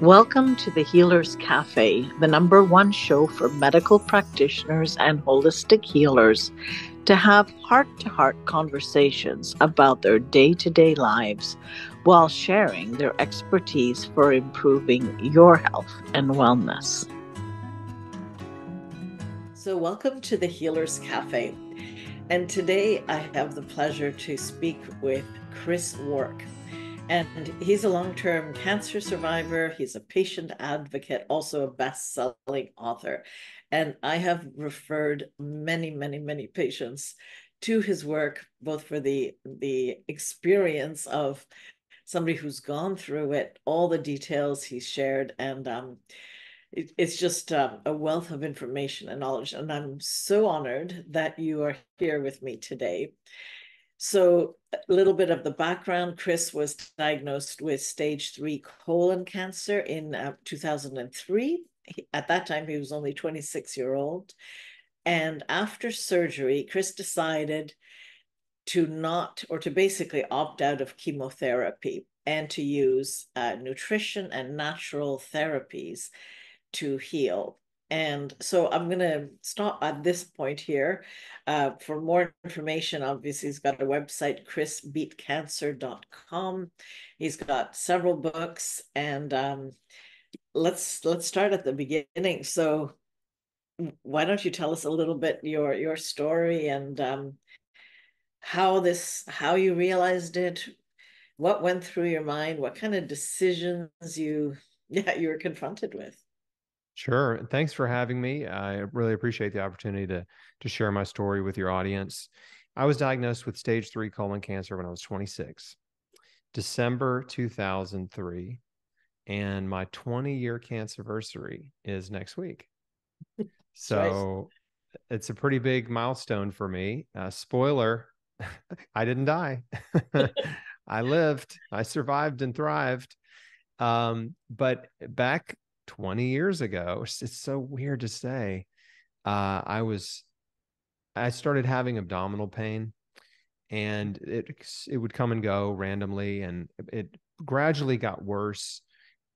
Welcome to the Healers Café, the #1 show for medical practitioners and holistic healers to have heart-to-heart conversations about their day-to-day lives while sharing their expertise for improving your health and wellness. So welcome to the Healers Café. And today I have the pleasure to speak with Chris Wark. And he's a long-term cancer survivor. He's a patient advocate, also a best-selling author. And I have referred many patients to his work, both for the experience of somebody who's gone through it, all the details he's shared, and it's just a wealth of information and knowledge. And I'm so honored that you are here with me today. So a little bit of the background: Chris was diagnosed with stage 3 colon cancer in 2003. At that time, he was only 26-year-old. And after surgery, Chris decided to basically opt out of chemotherapy and to use nutrition and natural therapies to heal. And so I'm going to stop at this point here. For more information, obviously, he's got a website, chrisbeatcancer.com. He's got several books, and let's start at the beginning. So why don't you tell us a little bit your story and how you realized it, what went through your mind, what kind of decisions you were confronted with. Sure. Thanks for having me. I really appreciate the opportunity to share my story with your audience. I was diagnosed with stage 3 colon cancer when I was 26, December 2003, and my 20-year cancerversary is next week. So it's a pretty big milestone for me. Spoiler, I didn't die. I lived, I survived and thrived. But back 20 years ago, it's so weird to say, I started having abdominal pain, and it would come and go randomly, and it gradually got worse.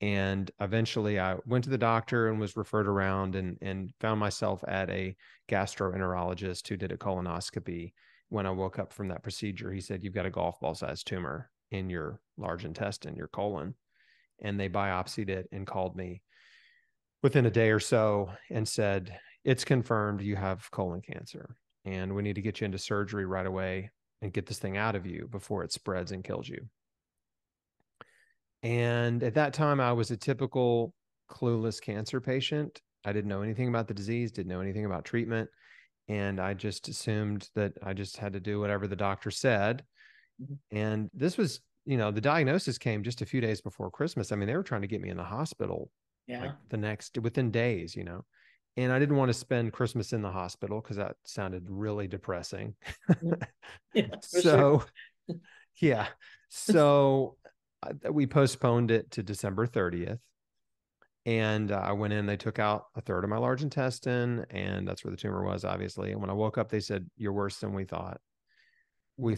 And eventually I went to the doctor and was referred around and found myself at a gastroenterologist who did a colonoscopy. When I woke up from that procedure, he said, "You've got a golf ball sized tumor in your large intestine, your colon." And they biopsied it and called me within a day or so and said, "It's confirmed you have colon cancer, and we need to get you into surgery right away and get this thing out of you before it spreads and kills you." And at that time, I was a typical clueless cancer patient. I didn't know anything about the disease, didn't know anything about treatment. And I just assumed that I just had to do whatever the doctor said. And this was, the diagnosis came just a few days before Christmas. I mean, they were trying to get me in the hospital like within days, and I didn't want to spend Christmas in the hospital because that sounded really depressing. So, sure. Yeah. So we postponed it to December 30th. And I went in, they took out a third of my large intestine, and that's where the tumor was, obviously. And when I woke up, they said, "You're worse than we thought. We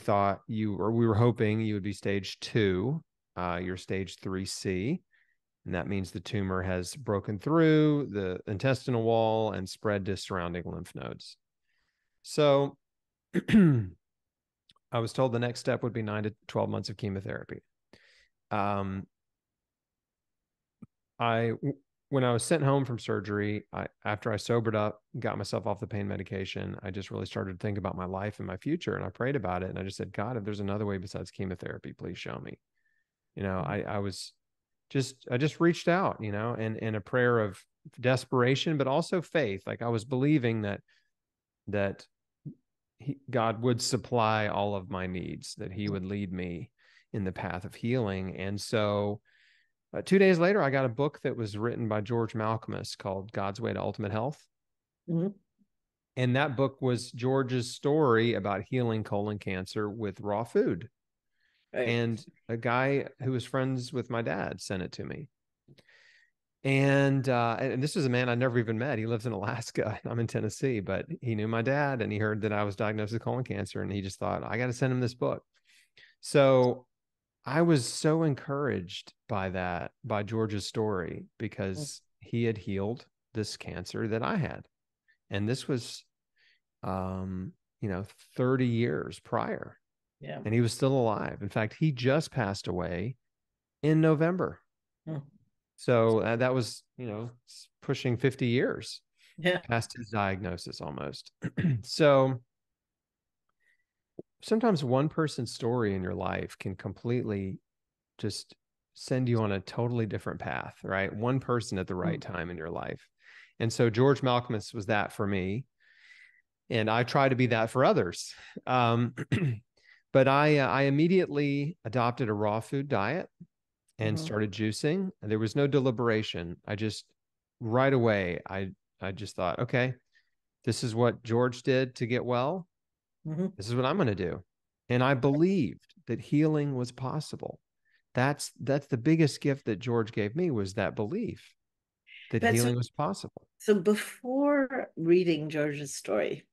were hoping you would be stage 2. You're stage 3C. And that means the tumor has broken through the intestinal wall and spread to surrounding lymph nodes." So I was told the next step would be 9 to 12 months of chemotherapy. When I was sent home from surgery, after I sobered up, got myself off the pain medication, I just really started to think about my life and my future. And I prayed about it. And I just said, "God, if there's another way besides chemotherapy, please show me." I just reached out, and in a prayer of desperation, but also faith. Like I was believing that God would supply all of my needs, that he would lead me in the path of healing. And so 2 days later, I got a book that was written by George Malcolmus called God's Way to Ultimate Health. Mm-hmm. And that book was George's story about healing colon cancer with raw food. Right. And a guy who was friends with my dad sent it to me. And this is a man I never even met. He lives in Alaska. I'm in Tennessee, but he knew my dad, and he heard that I was diagnosed with colon cancer, and he just thought, I got to send him this book. So I was so encouraged by that, by George's story, because he had healed this cancer that I had. And this was, um, 30 years prior, Yeah. and he was still alive. In fact, he just passed away in November. Mm. So that was, pushing 50 years Yeah. past his diagnosis almost. So sometimes one person's story in your life can completely just send you on a totally different path, right? One person at the right Mm. time in your life. And so George Malcolmus was that for me. And I try to be that for others. Um, but I immediately adopted a raw food diet and Mm-hmm. started juicing. There was no deliberation. I just right away, I just thought, okay, this is what George did to get well. Mm-hmm. This is what I'm going to do. And I believed that healing was possible. That's the biggest gift that George gave me, was that belief that But so, healing was possible. so before reading George's story,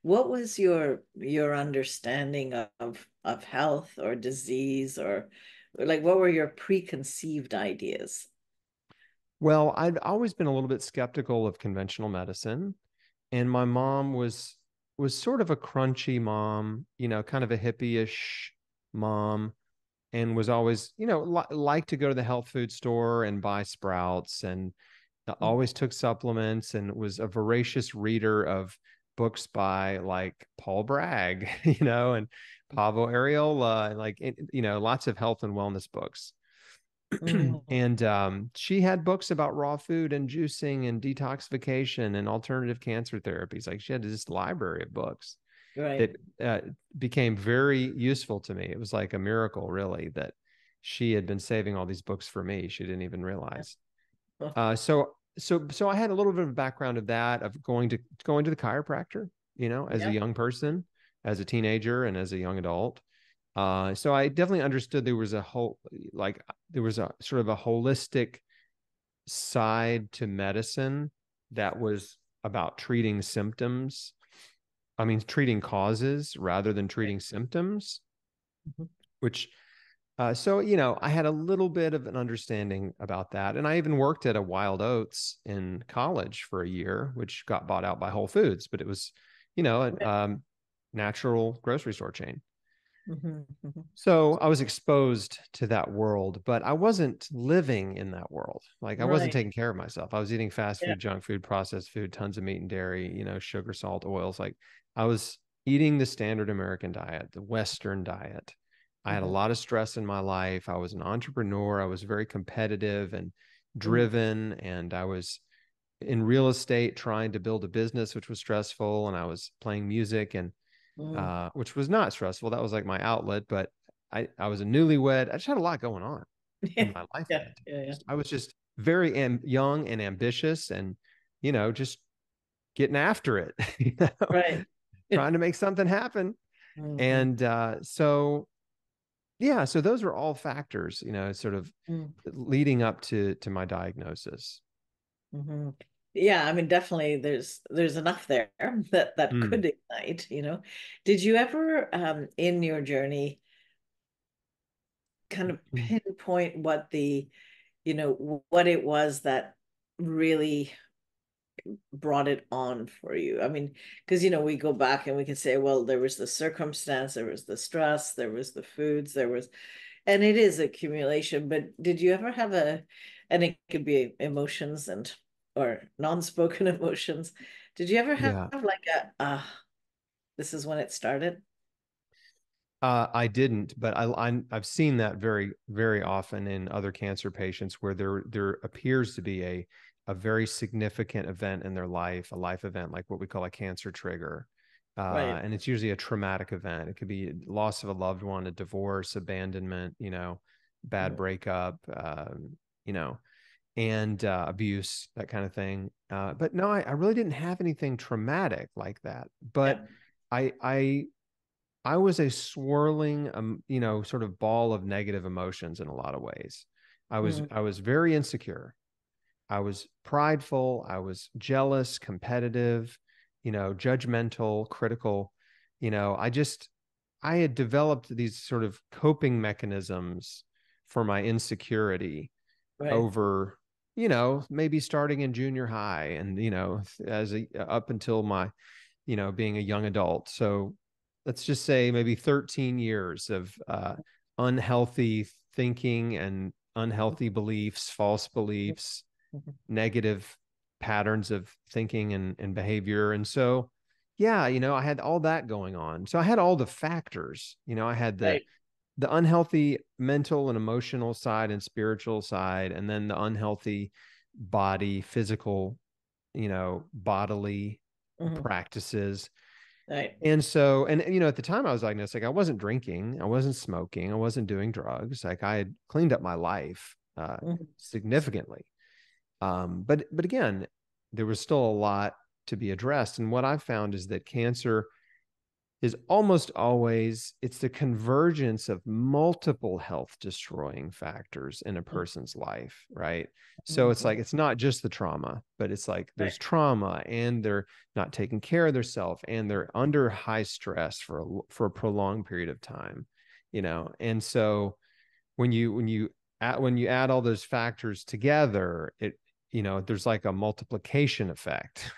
what was your understanding of health or disease, or like what were your preconceived ideas? Well, I'd always been a little bit skeptical of conventional medicine, and my mom was sort of a crunchy mom, kind of a hippie-ish mom, and was always, like to go to the health food store and buy Sprouts, and always took supplements, and was a voracious reader of books by like Paul Bragg, and Pavo Areola, and like, lots of health and wellness books. Mm-hmm. And she had books about raw food and juicing and detoxification and alternative cancer therapies. Like, she had this library of books Right. that became very useful to me. It was like a miracle, really, that she had been saving all these books for me. She didn't even realize. So I had a little bit of a background of that, of going to the chiropractor, as a Yeah. young person, as a teenager, and as a young adult. So I definitely understood there was there was a sort of a holistic side to medicine that was about treating symptoms. I mean, treating causes rather than treating symptoms, Mhm. which so, I had a little bit of an understanding about that. And I even worked at a Wild Oats in college for a year, which got bought out by Whole Foods, but it was, a natural grocery store chain. Mhm, mhm. So I was exposed to that world, but I wasn't living in that world. Like, I wasn't Right. taking care of myself. I was eating fast Yeah. food, junk food, processed food, tons of meat and dairy, sugar, salt, oils. Like, I was eating the standard American diet, the Western diet. I had a Mhm. lot of stress in my life. I was an entrepreneur. I was very competitive and Mm, driven, and I was in real estate trying to build a business, which was stressful. And I was playing music, and mm. which was not stressful. That was like my outlet, but I was a newlywed. I just had a lot going on in Yeah. my life at Yeah. that time. Yeah. Yeah. I was just very young and ambitious, and just getting after it, Right. trying to make something happen. Mhm. And so yeah, so those were all factors, sort of Mm. leading up to my diagnosis. Mhm. Yeah, I mean, definitely there's enough there that Mm. could ignite. Did you ever in your journey kind of pinpoint what it was that really brought it on for you? I mean, because we go back and we can say, well, there was the circumstance, there was the stress, there was the foods, and it is accumulation, but did you ever have and it could be emotions or non-spoken emotions. Did you ever have Yeah. like this is when it started? I didn't, but I've seen that very, very often in other cancer patients, where there appears to be a very significant event in their life, a life event, like what we call a cancer trigger. Right. And it's usually a traumatic event. It could be loss of a loved one, a divorce, abandonment, bad Mhm. breakup, you know, and abuse, that kind of thing. But no, I really didn't have anything traumatic like that. But Yeah. I I was a swirling, sort of ball of negative emotions in a lot of ways. I was Mm, I was very insecure. I was prideful. I was jealous, competitive, judgmental, critical. I just I had developed these sort of coping mechanisms for my insecurity over, maybe starting in junior high and, up until my, being a young adult. So let's just say maybe 13 years of unhealthy thinking and unhealthy beliefs, false beliefs, negative patterns of thinking and behavior. And so, yeah, I had all that going on. So I had all the factors, I had the unhealthy mental and emotional side and spiritual side, and then the unhealthy body, physical, bodily practices. Right. And so, and at the time I was diagnosed, like I wasn't drinking, I wasn't smoking, I wasn't doing drugs. Like I had cleaned up my life significantly. But again, there was still a lot to be addressed. And what I've found is that cancer is almost always, it's the convergence of multiple health destroying factors in a person's life, right? So it's like, it's not just the trauma, but it's like there's trauma and they're not taking care of themselves and they're under high stress for a prolonged period of time, And so when you add all those factors together, there's like a multiplication effect,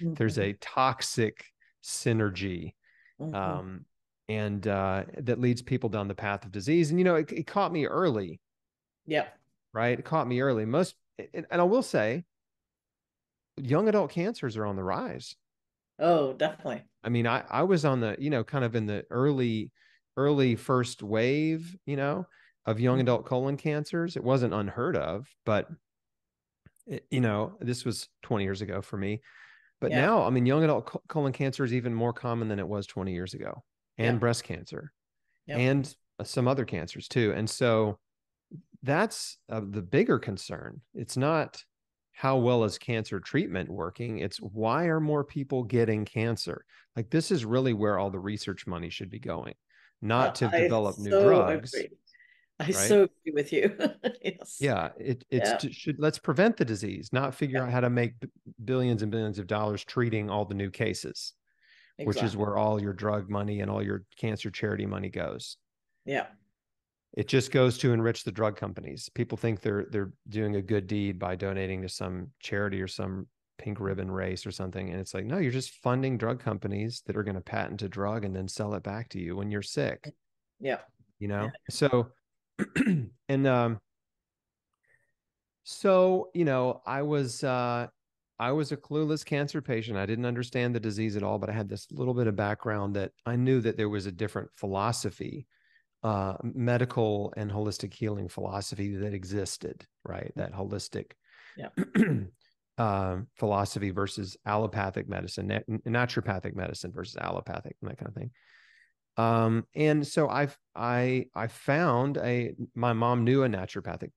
there's a toxic synergy, and that leads people down the path of disease. And it caught me early. Yeah. Right. It caught me early. And I will say, young adult cancers are on the rise. Oh, definitely. I mean, I was on the, kind of in the early first wave, of young adult colon cancers. It wasn't unheard of, but this was 20 years ago for me. But now, I mean, young adult colon cancer is even more common than it was 20 years ago, and breast cancer and some other cancers too. And so that's the bigger concern. It's not how well is cancer treatment working. It's why are more people getting cancer? Like this is really where all the research money should be going, not to develop new drugs. Agree. I so agree with you. Yes. Yeah, let's prevent the disease, not figure out how to make billions and billions of dollars treating all the new cases, which is where all your drug money and all your cancer charity money goes. Yeah. It just goes to enrich the drug companies. People think they're doing a good deed by donating to some charity or some pink ribbon race or something. And it's like, no, you're just funding drug companies that are going to patent a drug and then sell it back to you when you're sick. Yeah. So and so I was a clueless cancer patient. I didn't understand the disease at all, but I had this little bit of background that I knew that there was a different philosophy, medical and holistic healing philosophy that existed, right? That holistic philosophy versus allopathic medicine, naturopathic medicine versus allopathic, and that kind of thing. And so I found my mom knew a naturopathic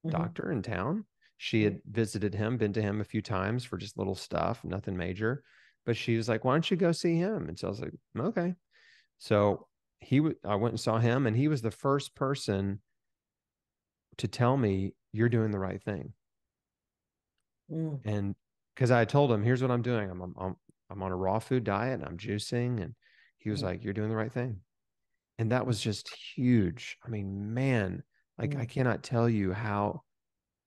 doctor in town. She had visited him, been to him a few times for just little stuff, nothing major, but she was like, why don't you go see him? And so I was like, okay. So I went and saw him, and he was the first person to tell me, you're doing the right thing. And because I told him, here's what I'm doing. I'm on a raw food diet and I'm juicing. And he was like, you're doing the right thing. And that was just huge. I mean, man, like I cannot tell you how,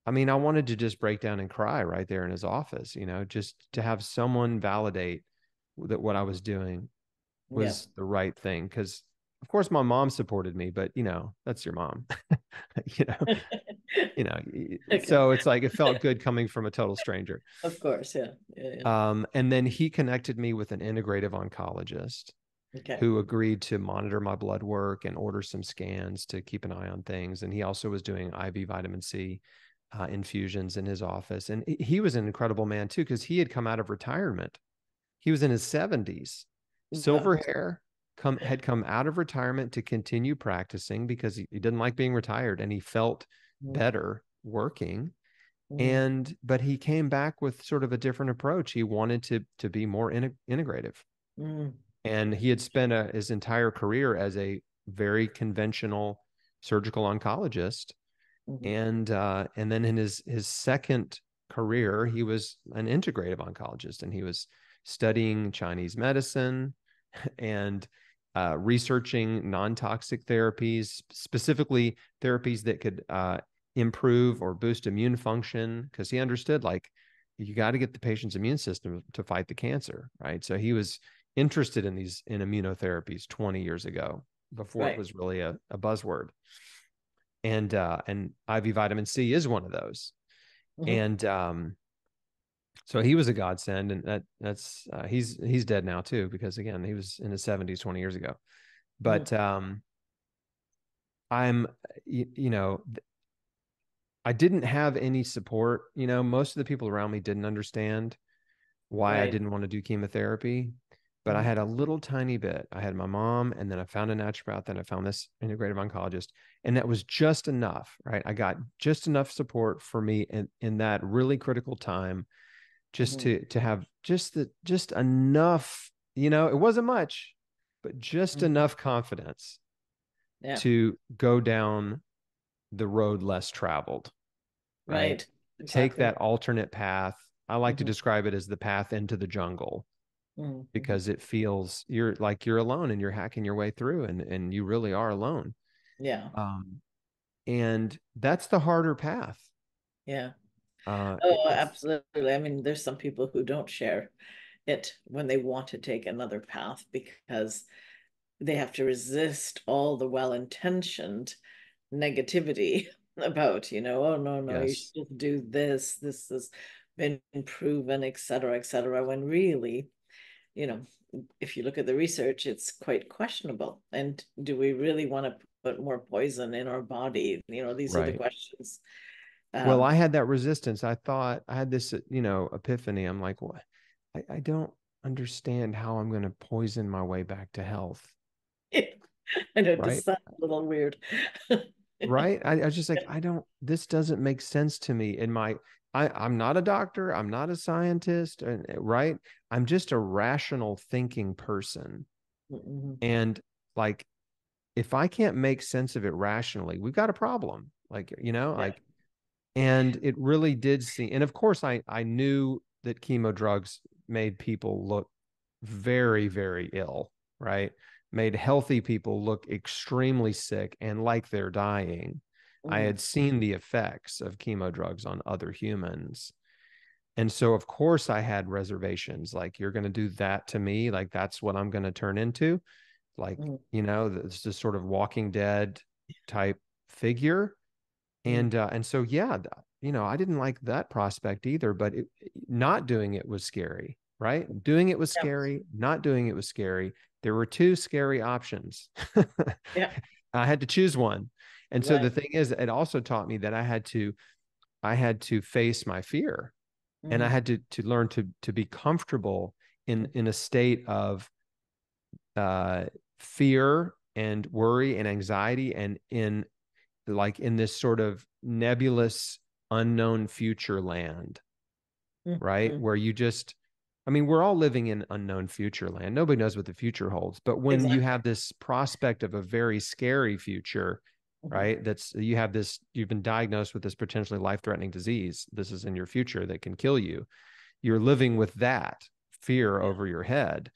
I mean, I wanted to just break down and cry right there in his office, just to have someone validate that what I was doing was the right thing. Because of course my mom supported me, but that's your mom, okay. So it's like, it felt good coming from a total stranger. Of course. Yeah. And then he connected me with an integrative oncologist who agreed to monitor my blood work and order some scans to keep an eye on things. And he also was doing IV vitamin C infusions in his office. And he was an incredible man too, because he had come out of retirement. He was in his 70s, silver hair, had come out of retirement to continue practicing because he didn't like being retired and he felt better working. But he came back with sort of a different approach. He wanted to be more integrative. And he had spent his entire career as a very conventional surgical oncologist. And then in his second career, he was an integrative oncologist, and he was studying Chinese medicine and researching non-toxic therapies, specifically therapies that could improve or boost immune function, because he understood, like, you got to get the patient's immune system to fight the cancer, right? So he was interested in immunotherapies 20 years ago, before it was really a buzzword. And IV vitamin C is one of those. And so he was a godsend, and that's he's dead now too, because again, he was in his 70s 20 years ago. But I'm, I didn't have any support. Most of the people around me didn't understand why I didn't want to do chemotherapy, but I had a little tiny bit. I had my mom, and then I found a naturopath, and I found this integrative oncologist, and that was just enough, right? I got just enough support for me in that really critical time, just to have just enough, it wasn't much, but just enough confidence to go down the road less traveled, right? Exactly. Take that alternate path. I like to describe it as the path into the jungle, because it feels you're alone, and you're hacking your way through, and you really are alone. Yeah. And that's the harder path. Yeah. Oh, absolutely. I mean, there's some people who don't share it when they want to take another path, because they have to resist all the well-intentioned negativity about, oh, no, you should just do this. This has been proven, et cetera, when really, if you look at the research, it's quite questionable. And do we really want to put more poison in our body? These are the questions. Well, I had that resistance. I thought I had this, epiphany. I'm like, what? I don't understand how I'm going to poison my way back to health. I know, it just sounds a little weird. Right? I was just like, this doesn't make sense to me. I'm not a doctor. I'm not a scientist, right? I'm just a rational thinking person. And like, if I can't make sense of it rationally, we've got a problem. And it really did seem, and of course I knew that chemo drugs made people look very, very ill, right? Made healthy people look extremely sick and like they're dying. I had seen the effects of chemo drugs on other humans. And so, of course, I had reservations, like, you're going to do that to me? Like, that's what I'm going to turn into? Like, it's this sort of Walking Dead type figure. And so, yeah, I didn't like that prospect either, but not doing it was scary, right? Doing it was scary. Not doing it was scary. There were two scary options. I had to choose one. And so the thing is, it also taught me that I had to face my fear, and I had to learn to be comfortable in a state of fear and worry and anxiety, and in this sort of nebulous, unknown future land, right? Where we're all living in unknown future land. Nobody knows what the future holds. But when you have this prospect of a very scary future, right? You've been diagnosed with this potentially life-threatening disease. This is in your future that can kill you. You're living with that fear over your head.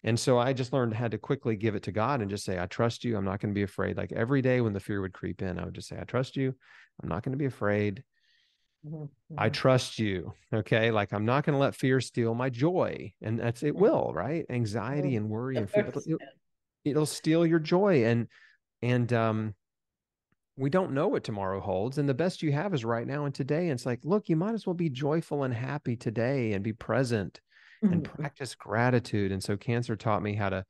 And so I just learned how to quickly give it to God and just say, I trust you. I'm not going to be afraid. Like, every day when the fear would creep in, I would just say, I trust you. I'm not going to be afraid. I trust you. Okay. Like, I'm not going to let fear steal my joy. And it will, right? Anxiety and worry and fear, it'll steal your joy. And we don't know what tomorrow holds. And the best you have is right now and today. And it's like, look, you might as well be joyful and happy today and be present and practice gratitude. And so cancer taught me how to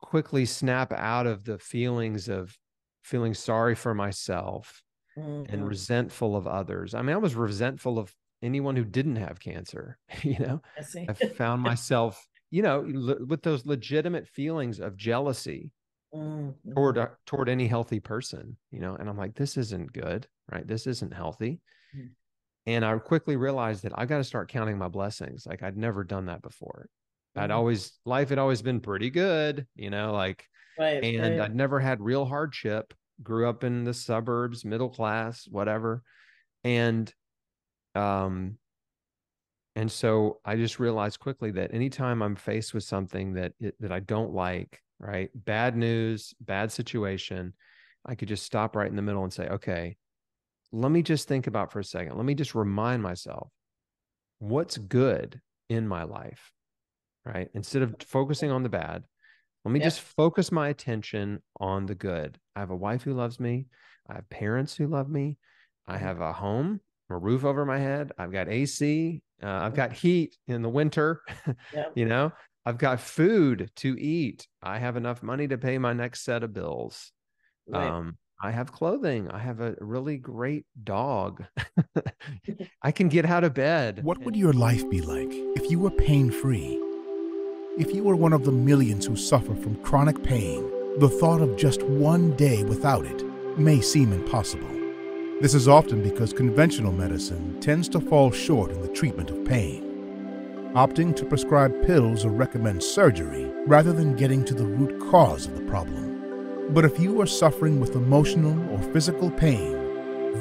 quickly snap out of the feelings of feeling sorry for myself and resentful of others. I mean, I was resentful of anyone who didn't have cancer. I found myself, with those legitimate feelings of jealousy toward any healthy person, and I'm like, this isn't good, right? This isn't healthy. And I quickly realized that I got to start counting my blessings. Like, I'd never done that before. Life had always been pretty good, and I'd never had real hardship. Grew up in the suburbs, middle class, whatever. And so I just realized quickly that anytime I'm faced with something that I don't like, right? Bad news, bad situation. I could just stop right in the middle and say, okay, let me just think about for a second. Let me just remind myself what's good in my life, right? Instead of focusing on the bad, let me just focus my attention on the good. I have a wife who loves me. I have parents who love me. I have a home, a roof over my head. I've got AC. I've got heat in the winter. Yep. You know, I've got food to eat. I have enough money to pay my next set of bills. Right. I have clothing. I have a really great dog. I can get out of bed. What would your life be like if you were pain-free? If you were one of the millions who suffer from chronic pain, the thought of just one day without it may seem impossible. This is often because conventional medicine tends to fall short in the treatment of pain, opting to prescribe pills or recommend surgery rather than getting to the root cause of the problem. But if you are suffering with emotional or physical pain,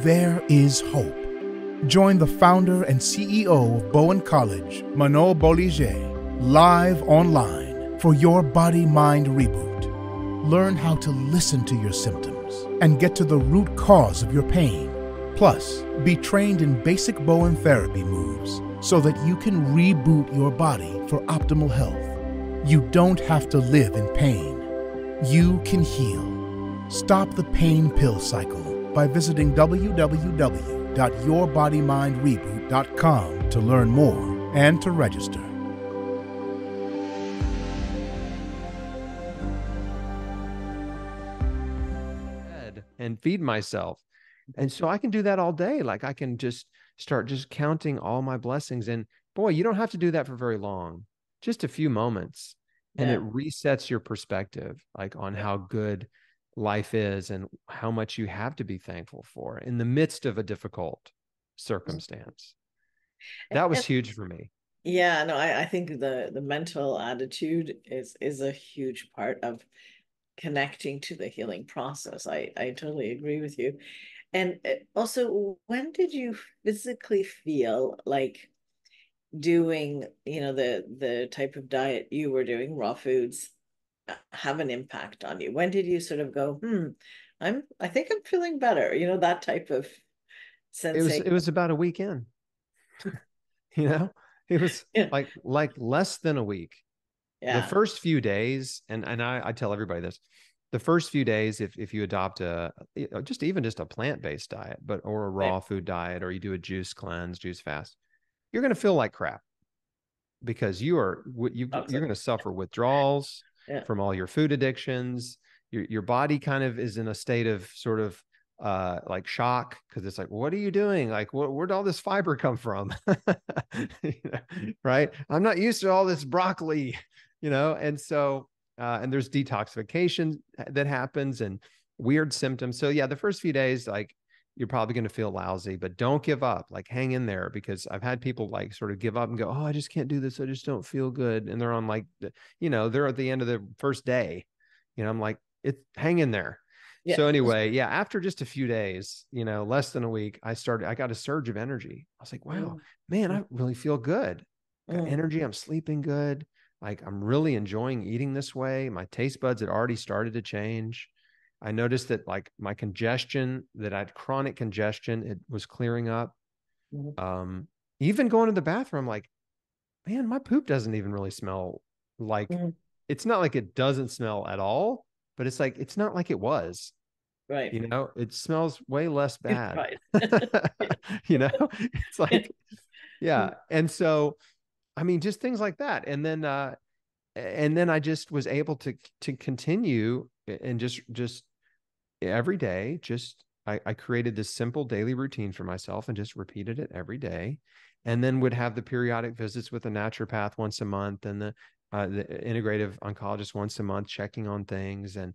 there is hope. Join the founder and CEO of Bowen College, Manon Bolliger, live online for your body-mind reboot. Learn how to listen to your symptoms and get to the root cause of your pain. Plus, be trained in basic Bowen therapy moves so that you can reboot your body for optimal health. You don't have to live in pain. You can heal. Stop the pain pill cycle by visiting www.yourbodymindreboot.com to learn more and to register. And feed myself. And so I can do that all day. Like I can just start just counting all my blessings. And boy, you don't have to do that for very long, just a few moments. And it resets your perspective, like on how good life is and how much you have to be thankful for in the midst of a difficult circumstance. That was huge for me. Yeah, no, I think the mental attitude is a huge part of connecting to the healing process. I totally agree with you. And also, when did you physically feel like doing, the type of diet you were doing, raw foods, have an impact on you? When did you sort of go, I think I'm feeling better, that type of sensation? It was about a weekend. It was like less than a week. The first few days, and I tell everybody this, the first few days, if you adopt just a plant-based diet, or a raw food diet, or you do a juice cleanse, juice fast, you're going to feel like crap because you're going to suffer withdrawals from all your food addictions. Your body kind of is in a state of sort of like shock, because it's like, what are you doing? Like, where'd all this fiber come from? Right? I'm not used to all this broccoli, and so and there's detoxification that happens and weird symptoms. So yeah, the first few days, like, you're probably going to feel lousy, but don't give up. Like, hang in there, because I've had people like sort of give up and go, oh, I just can't do this. I just don't feel good. And they're on like, they're at the end of the first day, I'm like, hang in there. Yeah. So anyway, after just a few days, less than a week, I got a surge of energy. I was like, wow, man, I really feel good. Got energy. I'm sleeping good. Like, I'm really enjoying eating this way. My taste buds had already started to change. I noticed that like my congestion, that I had chronic congestion, it was clearing up. Even going to the bathroom, like, man, my poop doesn't even really smell like, it's not like it doesn't smell at all, but it's like, it's not like it was. Right. It smells way less bad. Right. It's like, And so, I mean, just things like that. And then I just was able to continue and just every day, I created this simple daily routine for myself and just repeated it every day. And then would have the periodic visits with a naturopath once a month, and the integrative oncologist once a month, checking on things. And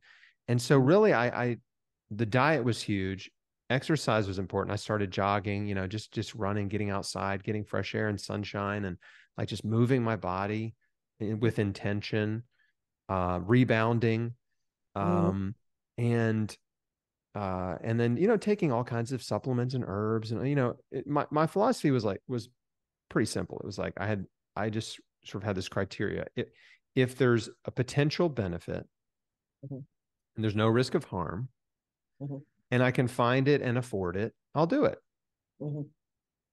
so really the diet was huge. Exercise was important. I started jogging, just running, getting outside, getting fresh air and sunshine, and like just moving my body with intention, rebounding, and then, taking all kinds of supplements and herbs. And, my philosophy was pretty simple. It was like, I just sort of had this criteria. If there's a potential benefit Mhm. and there's no risk of harm, Mhm. and I can find it and afford it, I'll do it. Mhm.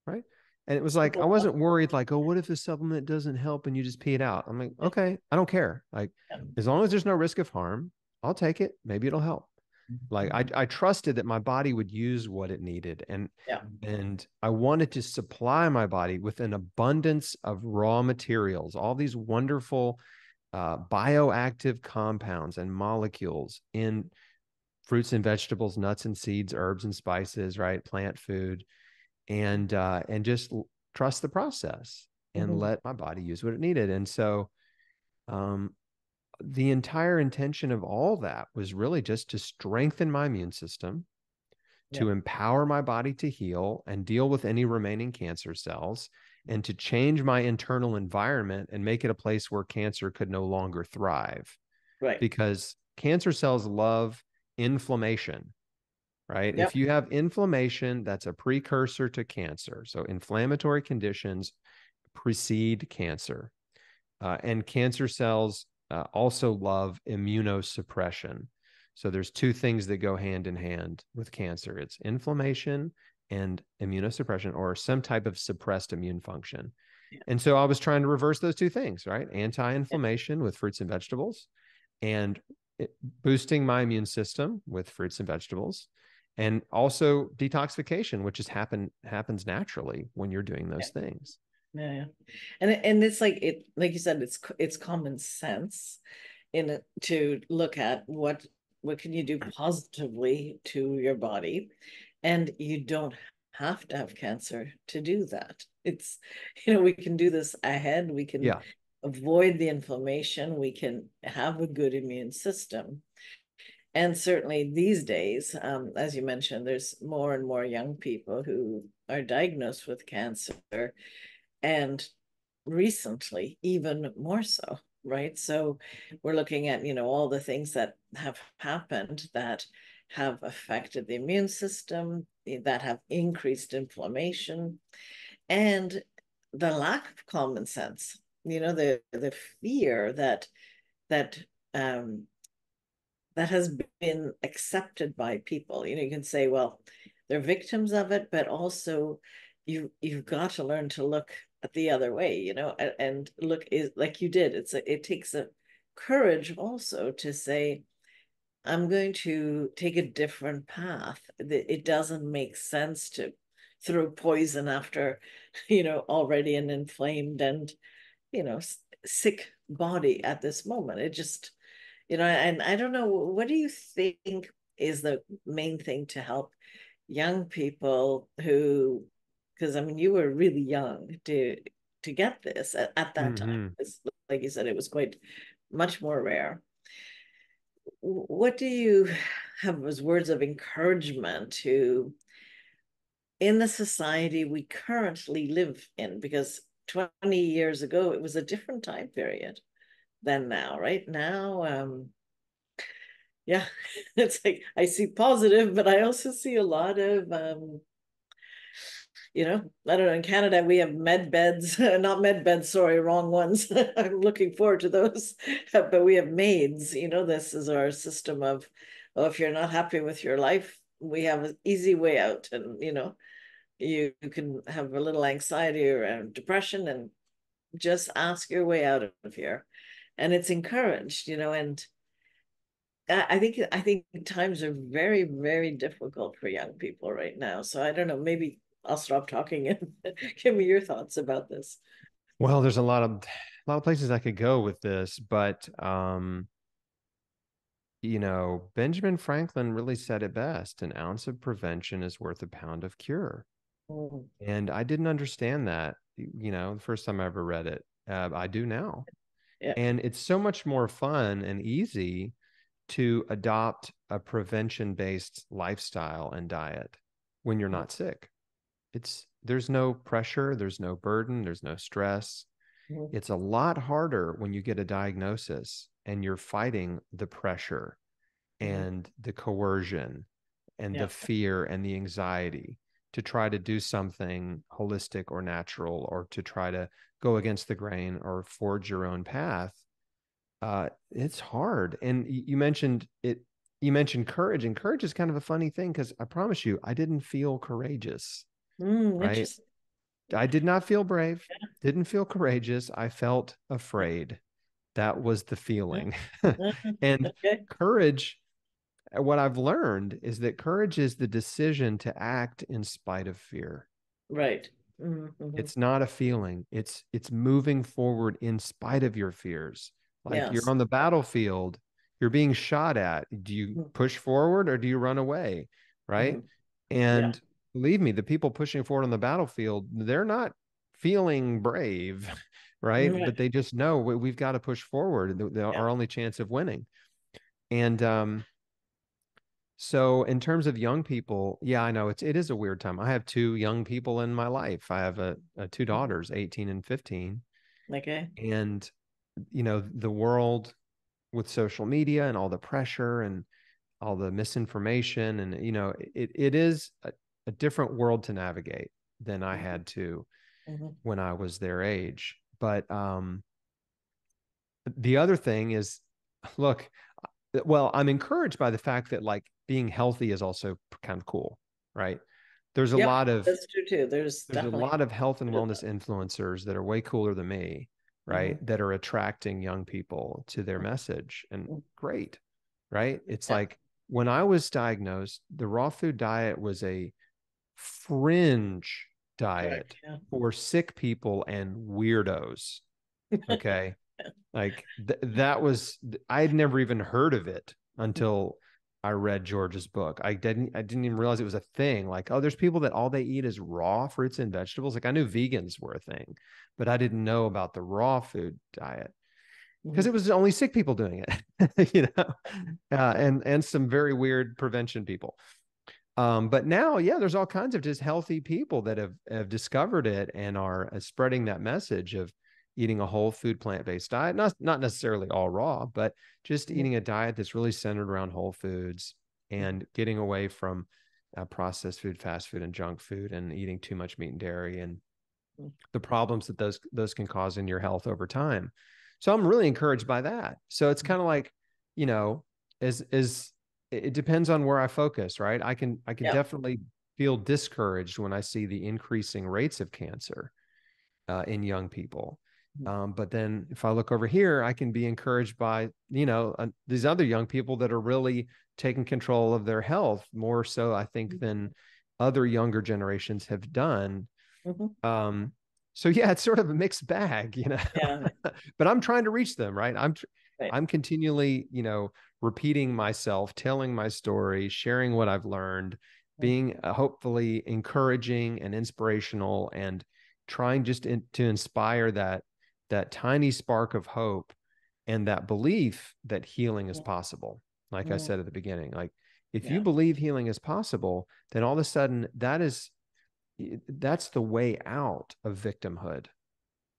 Right. And it was like, I Simple enough. wasn't worried like, oh, what if the supplement doesn't help and you just pee it out? I'm like, Yeah. okay, I don't care. Like, Yeah. as long as there's no risk of harm, I'll take it. Maybe it'll help. Like I trusted that my body would use what it needed. Yeah. And I wanted to supply my body with an abundance of raw materials, all these wonderful bioactive compounds and molecules in fruits and vegetables, nuts and seeds, herbs and spices, right? Plant food, and just trust the process and Mhm. let my body use what it needed. And so um, the entire intention of all that was really just to strengthen my immune system, Yeah. to empower my body to heal and deal with any remaining cancer cells, and to change my internal environment and make it a place where cancer could no longer thrive. Right. Because cancer cells love inflammation, right? Yep. If you have inflammation, that's a precursor to cancer. So inflammatory conditions precede cancer. And cancer cells also love immunosuppression. So there's two things that go hand in hand with cancer. It's inflammation and immunosuppression, or some type of suppressed immune function. Yeah. And so I was trying to reverse those two things, right? Yeah. Anti-inflammation with fruits and vegetables, and boosting my immune system with fruits and vegetables, and also detoxification, which just happens naturally when you're doing Yeah. those things. Yeah. Yeah. And it's like like you said, it's common sense in it to look at what can you do positively to your body, and you don't have to have cancer to do that. It's, we can do this ahead. We can Yeah. avoid the inflammation. We can have a good immune system. And certainly these days, as you mentioned, there's more and more young people who are diagnosed with cancer, and recently even more so, right? So we're looking at, all the things that have happened that have affected the immune system, that have increased inflammation, and the lack of common sense, the fear that um that has been accepted by people. You can say, well, they're victims of it, but also you've got to learn to look at the other way, and look is like you did. It takes a courage also to say, I'm going to take a different path. It doesn't make sense to throw poison after, already an inflamed and, sick body at this moment. It just, and I don't know, what do you think is the main thing to help young people who, because I mean, you were really young to get this at that time. Mm-hmm. It's, like you said, it was quite much more rare. What do you have as words of encouragement to in the society we currently live in? Because 20 years ago, it was a different time period than now, right? Now, yeah, it's like I see positive, but I also see a lot of I don't know, in Canada we have med beds, not med beds, sorry, wrong ones. I'm looking forward to those. But we have maids, this is our system of, oh, if you're not happy with your life, we have an easy way out. And you can have a little anxiety or depression and just ask your way out of here. And it's encouraged, and I think times are very, very difficult for young people right now. So I don't know, maybe I'll stop talking and give me your thoughts about this. Well, there's a lot of places I could go with this, but Benjamin Franklin really said it best: an ounce of prevention is worth a pound of cure. Mm, And I didn't understand that, the first time I ever read it. I do now. yeah. And it's so much more fun and easy to adopt a prevention-based lifestyle and diet when you're not sick. There's no pressure, there's no burden, there's no stress. Mhm. It's a lot harder when you get a diagnosis and you're fighting the pressure Mhm. and the coercion and the Yeah. fear and the anxiety to try to do something holistic or natural, or to try to go against the grain or forge your own path. it's hard. And you mentioned it, you mentioned courage, and courage is kind of a funny thing because I promise you, I didn't feel courageous, right? Interesting. I did not feel brave, didn't feel courageous. I felt afraid. That was the feeling. And Okay. courage, what I've learned is that courage is the decision to act in spite of fear. Right. Mm-hmm. It's not a feeling. It's moving forward in spite of your fears. Like you're Yes. on the battlefield, you're being shot at. Do you push forward or do you run away? Right. Mm-hmm. Yeah. And believe me, the people pushing forward on the battlefield, they're not feeling brave, right? Right. But they just know we've got to push forward. Our only chance of winning. And so in terms of young people, yeah, I know it is a weird time. I have two young people in my life. I have two daughters, 18 and 15. Okay. And, the world with social media and all the pressure and all the misinformation and, it is a different world to navigate than I had to when I was their age. But the other thing is, look, well, I'm encouraged by the fact that like being healthy is also kind of cool, right? There's a lot of that's true too. There's a lot of health and wellness influencers that are way cooler than me, right? That are attracting young people to their message, and great, right? It's like when I was diagnosed, the raw food diet was a fringe diet for sick people and weirdos. Okay. Like that was, I had never even heard of it until I read George's book. I didn't even realize it was a thing. Like, oh, there's people that all they eat is raw fruits and vegetables. Like I knew vegans were a thing, but I didn't know about the raw food diet because it was only sick people doing it, and some very weird prevention people. But now, yeah, there's all kinds of just healthy people that have discovered it and are spreading that message of eating a whole food, plant-based diet, not necessarily all raw, but just eating a diet that's really centered around whole foods and getting away from processed food, fast food, and junk food, and eating too much meat and dairy and the problems that those can cause in your health over time. So I'm really encouraged by that. So it's kind of like, as it depends on where I focus, right? I can definitely feel discouraged when I see the increasing rates of cancer in young people. But then if I look over here, I can be encouraged by, these other young people that are really taking control of their health more so, I think, than other younger generations have done. So yeah, it's sort of a mixed bag, but I'm trying to reach them, right? I'm continually, repeating myself, telling my story, sharing what I've learned, being hopefully encouraging and inspirational, and trying just to inspire that tiny spark of hope and that belief that healing is possible. Like I said at the beginning, like if you believe healing is possible, then all of a sudden that's the way out of victimhood.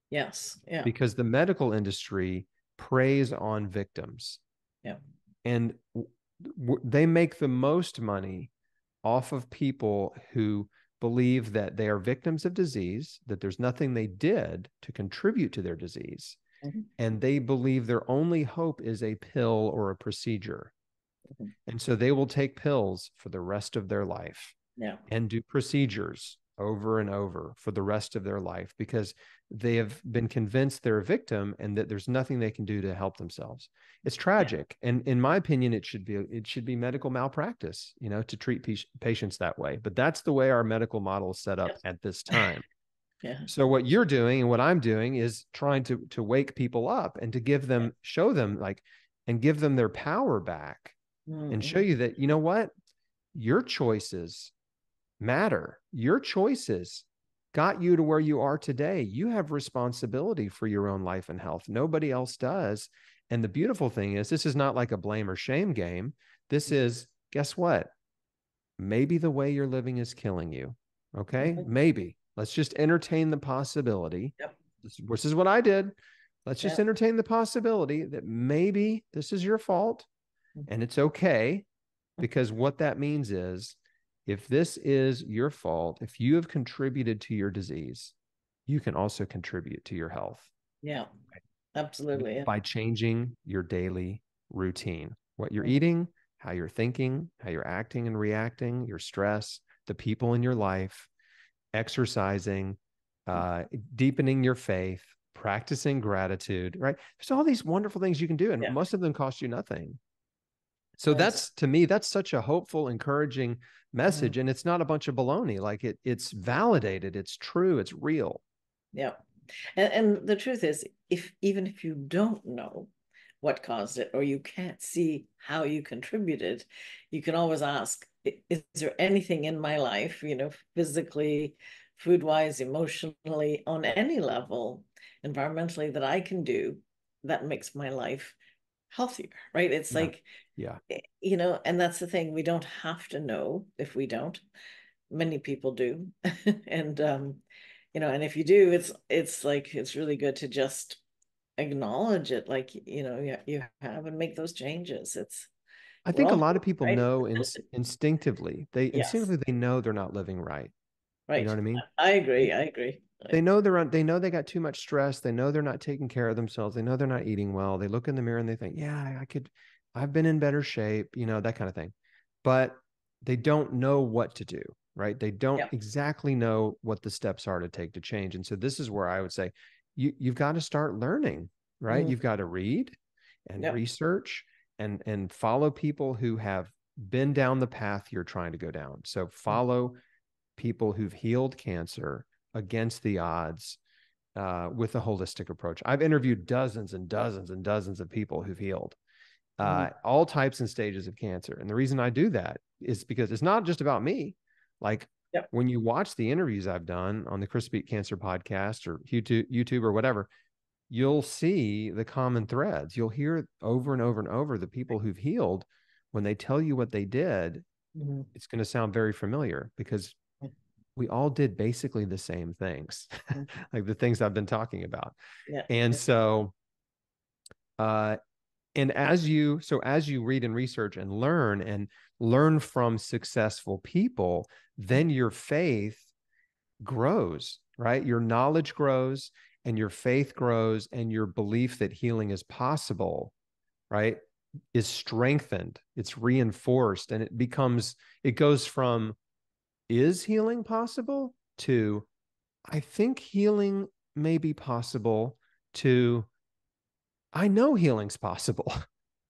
Yes. Yeah. Because the medical industry preys on victims. Yeah. And they make the most money off of people who believe that they are victims of disease, that there's nothing they did to contribute to their disease. And they believe their only hope is a pill or a procedure. And so they will take pills for the rest of their life and do procedures over and over for the rest of their life because they have been convinced they're a victim and that there's nothing they can do to help themselves. It's tragic. And in my opinion, it should be medical malpractice, to treat patients that way. But that's the way our medical model is set up at this time. So what you're doing and what I'm doing is trying to wake people up and to show them and give them their power back and show you that, you know what, your choices matter. Your choices got you to where you are today. You have responsibility for your own life and health. Nobody else does. And the beautiful thing is, this is not like a blame or shame game. This is, guess what? Maybe the way you're living is killing you. Okay. Maybe. Let's just entertain the possibility. This is what I did. Let's just entertain the possibility that maybe this is your fault and it's okay, because what that means is, if this is your fault, if you have contributed to your disease, you can also contribute to your health. Yeah. Absolutely. Yeah. by changing your daily routine, what you're eating, how you're thinking, how you're acting and reacting, your stress, the people in your life, exercising, deepening your faith, practicing gratitude, right? There's all these wonderful things you can do, and Yeah. most of them cost you nothing. So Right. that's, to me, that's such a hopeful, encouraging message. And it's not a bunch of baloney. Like it's validated, it's true, it's real. Yeah. And the truth is, even if you don't know what caused it, or you can't see how you contributed, you can always ask, is there anything in my life, physically, food-wise, emotionally, on any level, environmentally, that I can do that makes my life healthier, right? It's Yeah. like, Yeah. and that's the thing, we don't have to know if we don't. Many people do. And and if you do, it's like it's really good to just acknowledge it, like you have, and make those changes. I We're think a all lot human, of people right? know instinctively. They Yes, instinctively they know they're not living right. You know right. what I mean? I agree. They, I agree. they know they know they got too much stress. They know they're not taking care of themselves. They know they're not eating well. They look in the mirror and they think, yeah, I've been in better shape, that kind of thing. But they don't know what to do, right? They don't Yeah. exactly know what the steps are to take to change. And so this is where I would say you've got to start learning, right? Mhm. You've got to read and Yep. research and follow people who have been down the path you're trying to go down. So follow people who've healed cancer against the odds, with a holistic approach. I've interviewed dozens and dozens and dozens of people who've healed Mhm. all types and stages of cancer. And the reason I do that is because it's not just about me. Like Yep. when you watch the interviews I've done on the Chris Beat Cancer podcast or YouTube or whatever, you'll see the common threads. You'll hear over and over and over the people who've healed. When they tell you what they did, Mhm. it's going to sound very familiar because we all did basically the same things, Mhm. like the things I've been talking about. Yeah. And Yeah. so, and as you read and research and learn from successful people, then your faith grows, right? Your knowledge grows and your faith grows, and your belief that healing is possible, right, is strengthened, it's reinforced, and it goes from, is healing possible, to, I think healing may be possible, to, I know healing's possible,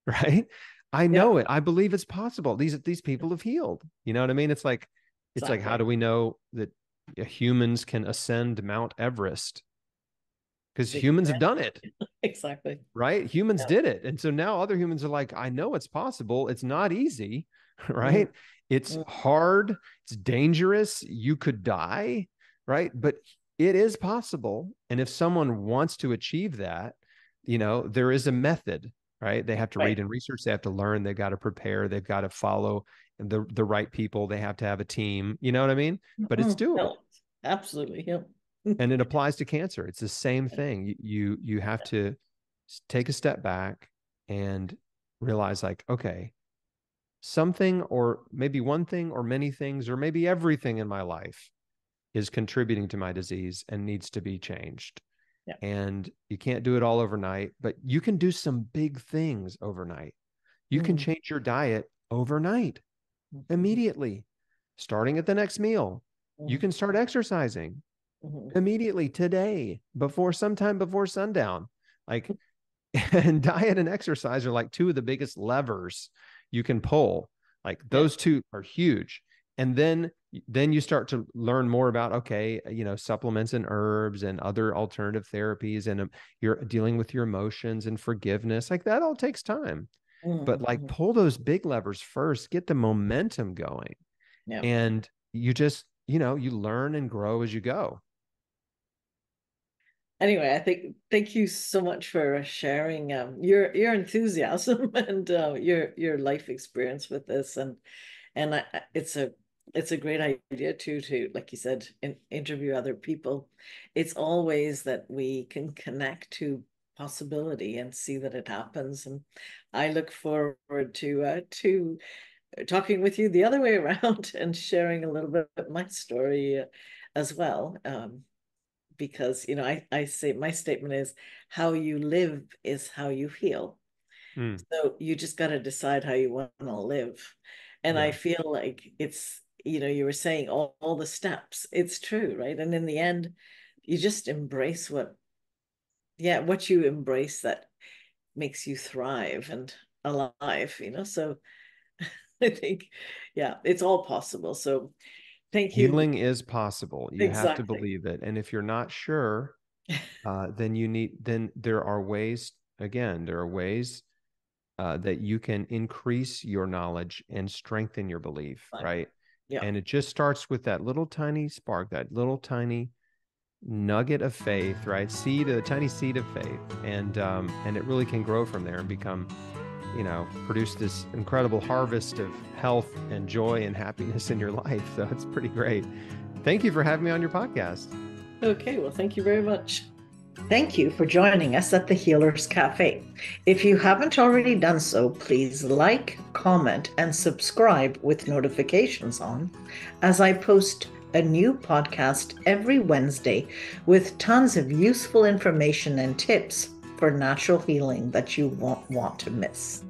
right? I Yep. know it. I believe it's possible. These people have healed. You know what I mean? It's like, how Exactly. do we know that humans can ascend Mount Everest? Because humans have done it, Exactly. right? Humans Yeah. did it. And so now other humans are like, I know it's possible. It's not easy, Mhm. right? It's Mhm. hard. It's dangerous. You could die, right? But it is possible. And if someone wants to achieve that, there is a method, right? They have to Right. read and research. They have to learn. They've got to prepare. They've got to follow the right people. They have to have a team. You know what I mean? But it's doable. No, absolutely. Yep. And it applies to cancer. It's the same thing. You have to take a step back and realize, like, okay, something, or maybe one thing, or many things, or maybe everything in my life is contributing to my disease and needs to be changed. Yeah. And you can't do it all overnight, but you can do some big things overnight. You can Mhm. change your diet overnight, Mhm. immediately, starting at the next meal. You Mhm. can start exercising Mhm. immediately today, sometime before sundown. Like, and diet and exercise are like two of the biggest levers you can pull. Like Yeah. those two are huge. And then you start to learn more about, okay, supplements and herbs and other alternative therapies, and you're dealing with your emotions and forgiveness. Like that all takes time. But like, Mhm. pull those big levers first, get the momentum going, Yeah. and you just, you learn and grow as you go. Anyway, I think thank you so much for sharing your enthusiasm and your life experience with this, and it's a great idea too, to, like you said, interview other people. It's always that we can connect to possibility and see that it happens, and I look forward to talking with you the other way around and sharing a little bit of my story as well. because, I say my statement is how you live is how you heal. So you just got to decide how you want to live. And I feel like it's, you were saying all the steps. It's true, right? And in the end, you just embrace what you embrace that makes you thrive and alive, So I think, it's all possible. So thank you. Healing is possible. You have to Exactly. believe it. And if you're not sure, then there are ways, that you can increase your knowledge and strengthen your belief, right? Yeah. And it just starts with that little tiny spark, that little tiny nugget of faith, right? A tiny seed of faith. And it really can grow from there and become, produce this incredible harvest of health and joy and happiness in your life. So it's pretty great. Thank you for having me on your podcast. Okay, well, thank you very much. Thank you for joining us at the Healers Café. If you haven't already done so, please like, comment, and subscribe with notifications on, as I post a new podcast every Wednesday with tons of useful information and tips for natural healing that you won't want to miss.